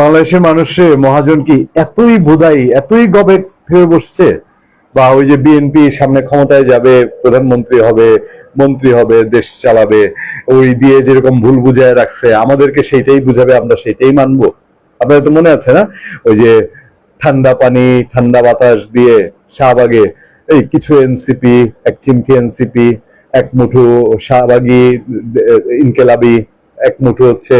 বাংলাদেশের মানুষে মহাজন কি এতই বোধাই এতই গবে ফিরে বসছে, বা ওই যে বিএনপি সামনে ক্ষমতায় যাবে, প্রধানমন্ত্রী হবে, মন্ত্রী হবে, দেশ চালাবে, ওই দিয়ে যেরকম ভুল বুঝায় রাখছে আমাদেরকে সেইটাই বুঝাবে, আমরা সেইটাই মানবো। আপনাদের তো মনে আছে না, ওই যে ঠান্ডা পানি ঠান্ডা বাতাস দিয়ে শাহবাগে এই কিছু এনসিপি, এক চিমকি এনসিপি, এক মুঠো শাহবাগী ইনকেলাবি, এক মুঠো হচ্ছে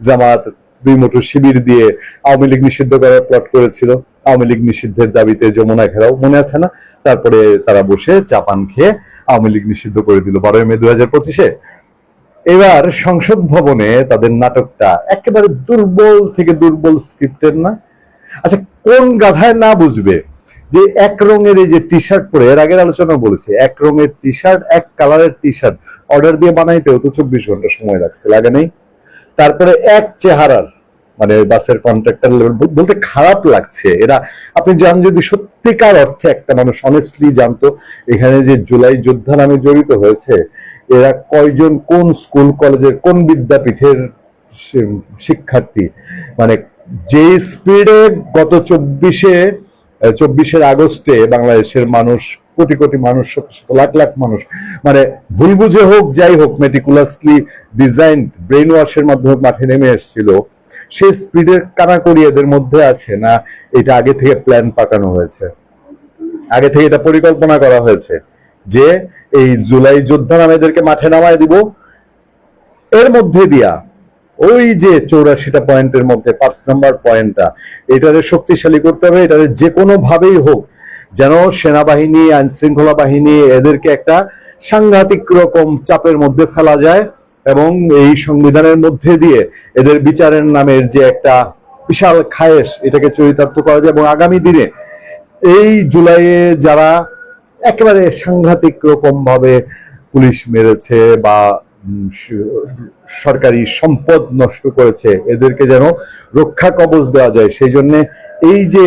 জামাত, দুই মুঠো শিবির দিয়ে আওয়ামী লীগ নিষিদ্ধ করার প্লট করেছিল। আওয়ামী লীগ নিষিদ্ধের দাবিতে যমুনা ঘেরাও, মনে আছে না? তারপরে তারা বসে চাপান খেয়ে আওয়ামী লীগ নিষিদ্ধ করে দিল 12 মে 2025-এ। এবার সংসদ ভবনে তাদের নাটকটা একেবারে দুর্বল থেকে দুর্বল স্ক্রিপ্টের না? আচ্ছা, কোন গাধায় না বুঝবে যে এক রঙের এই যে টি শার্ট পরে, এর আগের আলোচনা বলেছি, এক রঙের টি শার্ট, এক কালারের টি শার্ট অর্ডার দিয়ে বানাইতেও তো 24 ঘন্টা সময় লাগছে, লাগে নাই? তারপরে এক চেহারার, মানে বাসের কন্ট্রাক্টর লেভেল, বলতে খারাপ লাগছে এরা। আপনি জান, যদি সত্যিকার অর্থে একটা মানুষ অনেস্টলি জানতো এখানে যে জুলাই যোদ্ধা নামে জড়িত হয়েছে এরা কয়জন, কোন স্কুল কলেজের কোন বিদ্যাপীঠের শিক্ষার্থী, মানে যে স্পিডে গত 24 আগস্টে বাংলাদেশের মানুষ, কোটি কোটি মানুষ, শত শত লাখ লাখ মানুষ, মানে ভুল বুঝে হোক যাই হোক মেটিকুলাসলি ডিজাইন ব্রেন ওয়াশের মাধ্যমে মাঠে নেমে এসেছিল, সেই স্পিডের কানাকড়ি এদের মধ্যে আছে না? এটা আগে থেকে প্ল্যান পাকানো হয়েছে, আগে থেকে এটা পরিকল্পনা করা হয়েছে যে এই জুলাই যোদ্ধা নামে এদেরকে মাঠে নামায় দিব। এর মধ্যে দিয়া ওই যে 84টা পয়েন্টের মধ্যে 5 নম্বর পয়েন্টটা, এটারে শক্তিশালী করতে হবে, এটারে যে কোনো ভাবেই হোক যেন সেনাবাহিনী, আইন শৃঙ্খলা বাহিনী এদেরকে একটা সাংঘাতিক রকম চাপের মধ্যে ফেলা যায়, এবং এই সংবিধানের মধ্যে দিয়ে এদের বিচারের নামের যে একটা বিশাল খায়েশ, এটাকে চরিতার্থ করা যায়। এবং আগামী দিনে এই জুলাইয়ে যারা একেবারে সাংঘাতিক রকম ভাবে পুলিশ মেরেছে বা সরকারি সম্পদ নষ্ট করেছে, এদেরকে যেন রক্ষা কবচ দেওয়া যায়, সেই জন্য এই যে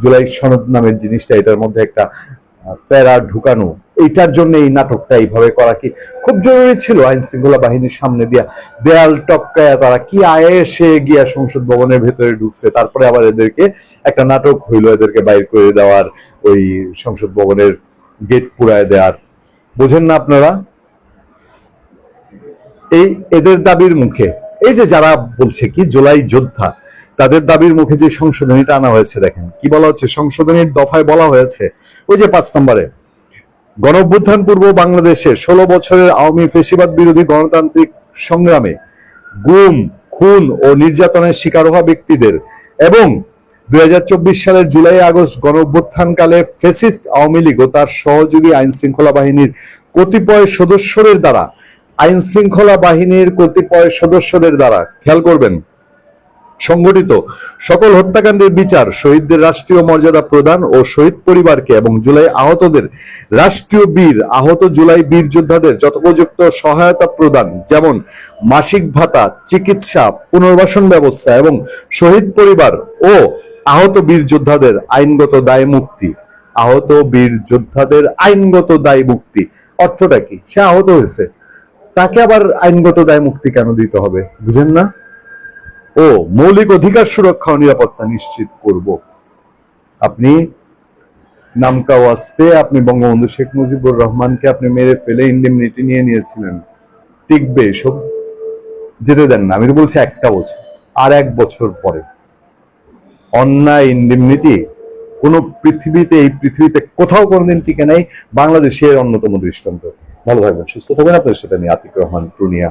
জুলাই সনদ নামের জিনিসটা, এটার মধ্যে একটা প্যারা ঢুকানো, এইটার জন্য এই নাটকটা এইভাবে করা কি খুব জরুরি ছিল? আইন শৃঙ্খলা বাহিনীর সামনে দিয়া দেয়াল টপকায়া তারা কি আয়েসে গিয়া সংসদ ভবনের ভেতরে ঢুকছে, তারপরে আবার এদেরকে একটা নাটক হইলো এদেরকে বাইর করে দেওয়ার, ওই সংসদ ভবনের গেট পুরায় দেওয়ার। বোঝেন না আপনারা? এই এদের দাবির মুখে, এই যে যারা বলছে কি জুলাই যোদ্ধা, তাদের দাবির মুখে যে সংশোধনীটা আনা হয়েছে, দেখেন কি বলা হচ্ছে। সংশোধনীর দফায় বলা হয়েছে, ওই যে 5 নম্বরে, গণঅভ্যুত্থান পূর্ব বাংলাদেশে 16 বছরের আওয়ামী ফ্যাসিবাদ বিরোধী গণতান্ত্রিক সংগ্রামে গুম, খুন ও নির্যাতনের শিকার হওয়া ব্যক্তিদের এবং 2024 সালের জুলাই আগস্ট গণঅভ্যুত্থানকালে ফ্যাসিস্ট আওয়ামী লীগ ও তার সহযোগী আইন শৃঙ্খলা বাহিনীর কতিপয় সদস্যদের দ্বারা, আইন শৃঙ্খলা বাহিনীর কতিপয় সদস্যদের দ্বারা, খেয়াল করবেন, সংগঠিত সকল হত্যাকাণ্ডের বিচার, শহীদদের রাষ্ট্রীয় মর্যাদা প্রদান ও শহীদ পরিবারকে এবং জুলাই আহতদের রাষ্ট্রীয় বীর, আহত জুলাই বীর যোদ্ধাদের যথোপযুক্ত সহায়তা প্রদান, যেমন মাসিক ভাতা, চিকিৎসা, পুনর্বাসন ব্যবস্থা এবং শহীদ পরিবার ও আহত বীর যোদ্ধাদের আইনগত দায় মুক্তি। আহত বীর যোদ্ধাদের আইনগত দায় মুক্তি অর্থটা কি? সে আহত হয়েছে, তাকে আবার আইনগত দায় মুক্তি কেন দিতে হবে? বুঝেন না? ও মৌলিক অধিকার সুরক্ষা ও নিরাপত্তা নিশ্চিত করব। আপনি নামকা ওয়াস্তে আপনি বঙ্গবন্ধু শেখ মুজিবুর রহমানকে আপনি মেরে ফেলে ইন্ডেমনিটি নিয়ে নিয়েছিলেন, টিকবে এসব? যেতে দেন না। আমি তো বলছি 1টা বছর, আর 1 বছর পরে অন্যায় ইন্ডেমনিটি কোন পৃথিবীতে, এই পৃথিবীতে কোথাও কোনোদিন টিকে নাই। বাংলাদেশের অন্যতম দৃষ্টান্ত। ভালো থাকবেন, সুস্থ থাকবেন। আপনাদের সাথে আমি আতিক রহমান, পূর্ণিয়া।